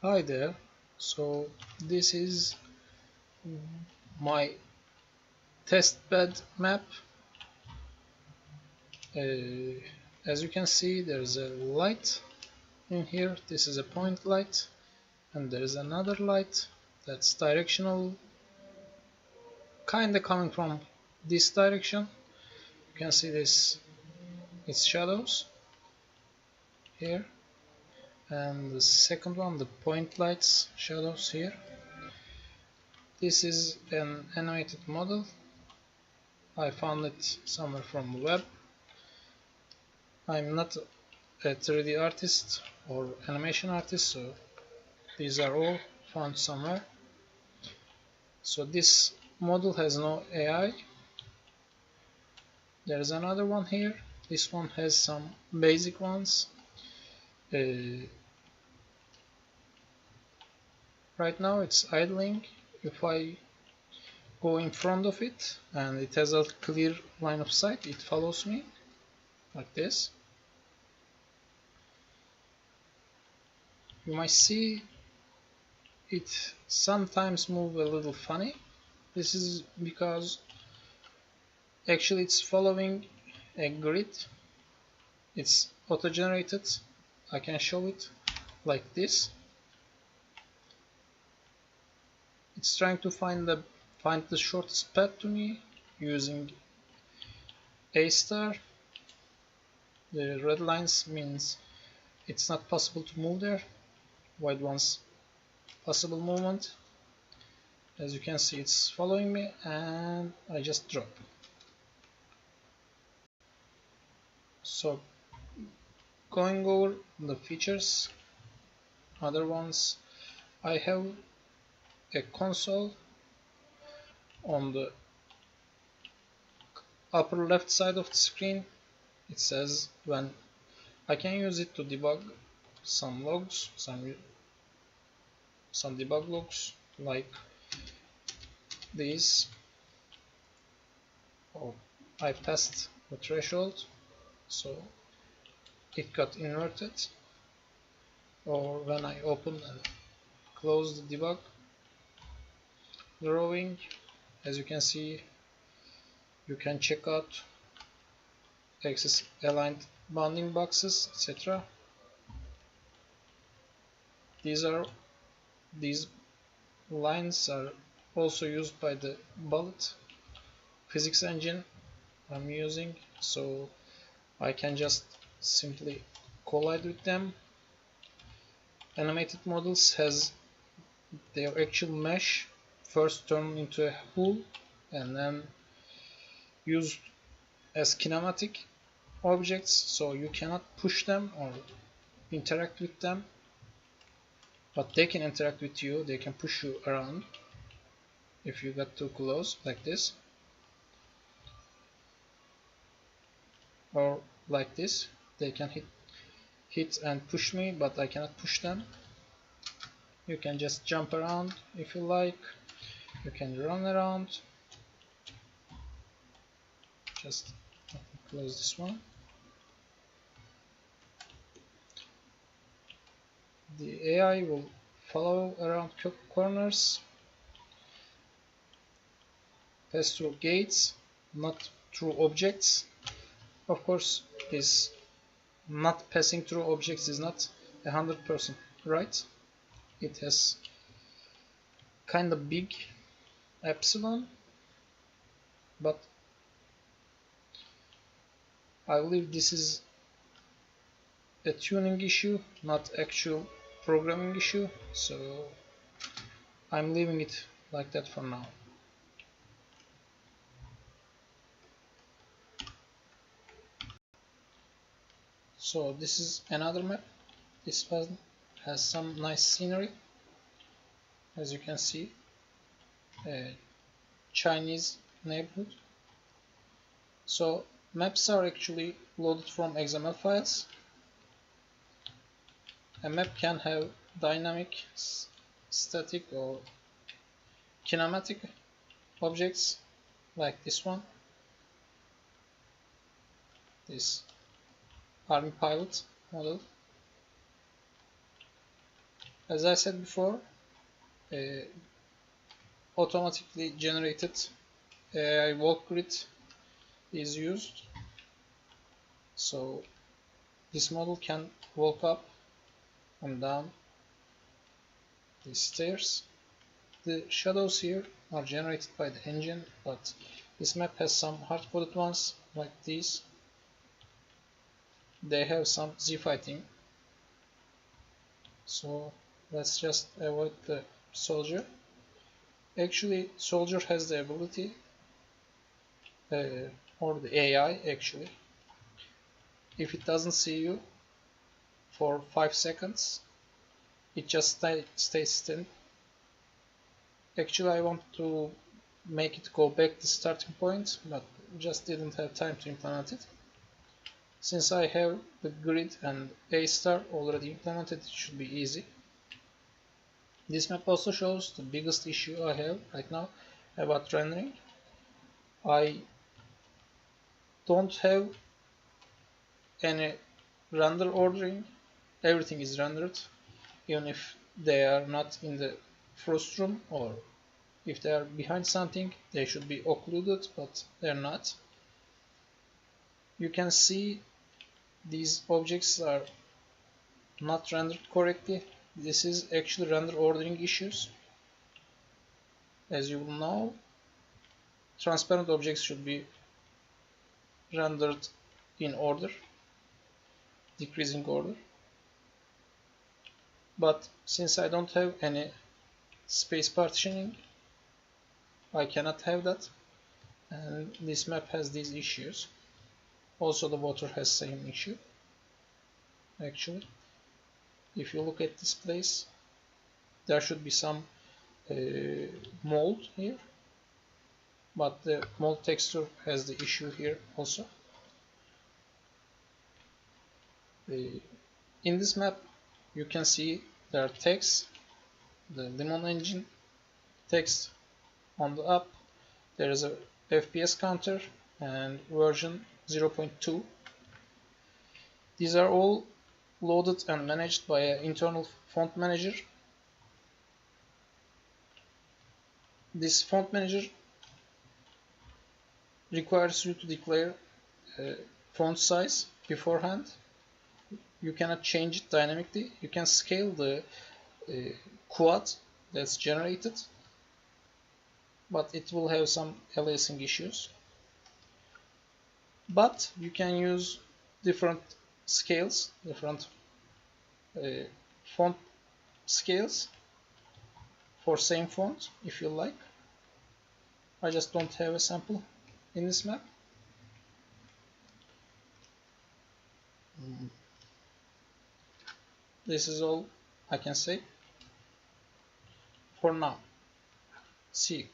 Hi there. So this is my test bed map. Uh, as you can see, there's a light in here. This is a point light, and there's another light that's directional, kinda coming from this direction. You can see this, its shadows here, and the second one, the point lights shadows here. This is an animated model. I found it somewhere from the web. I'm not a 3D artist or animation artist, so these are all found somewhere. So this model has no AI. There's another one here. This one has some basic ones. Right now it's idling. If I go in front of it and it has a clear line of sight, it follows me like this. You might see it sometimes move a little funny. This is because actually it's following a grid. It's auto-generated. I can show it like this. It's trying to find the shortest path to me using A star. The red lines means it's not possible to move there. White ones possible movement. As you can see, it's following me, and I just drop. So going over the features, other ones, I have a console on the upper left side of the screen. It says when I can use it to debug some logs, some debug logs like these. Oh, I passed the threshold, so it got inverted. Or when I open and close the debug drawing, as you can see, you can check out axis aligned bounding boxes, etc. These lines are also used by the bullet physics engine I'm using, so I can just simply collide with them. Animated models has their actual mesh first turned into a hull and then used as kinematic objects, so you cannot push them or interact with them, but they can interact with you. They can push you around if you get too close, like this, or like this. They can hit and push me, but I cannot push them. You can just jump around if you like. You can run around. Just close this one. The AI will follow around corners, pass through gates, not through objects. Of course, this not passing through objects is not 100% right. It has kind of big epsilon, but I believe this is a tuning issue, not actual programming issue, so I'm leaving it like that for now. So this is another map. This one has some nice scenery, as you can see, a Chinese neighborhood. So maps are actually loaded from XML files. A map can have dynamic, static, or kinematic objects like this one, this ArmyPilot model. As I said before, uh, automatically generated AI walk grid is used, so this model can walk up and down the stairs. The shadows here are generated by the engine, but this map has some hard-coded ones like these. They have some z-fighting, so let's just avoid the soldier. Actually, soldier has the ability, or the AI actually, if it doesn't see you for 5 seconds, it just stays still. Actually, I want to make it go back to starting point, but just didn't have time to implement it. Since I have the grid and A star already implemented, it should be easy. This map also shows the biggest issue I have right now about rendering. I don't have any render ordering. Everything is rendered, even if they are not in the frost room, or if they are behind something, they should be occluded, but they're not. You can see these objects are not rendered correctly. This is actually render ordering issues. As you will know, transparent objects should be rendered in order, decreasing order. But since I don't have any space partitioning, I cannot have that, and this map has these issues. Also, the water has same issue. Actually, if you look at this place, there should be some mold here, but the mold texture has the issue here also. In this map, you can see there are texts, the limonEngine text on the up. There is a FPS counter and version 0.2. These are all loaded and managed by an internal font manager. This font manager requires you to declare font size beforehand. You cannot change it dynamically. You can scale the quad that's generated, but it will have some aliasing issues. But you can use different scales, different font scales for same font if you like. I just don't have a sample in this map. This is all I can say for now. See you.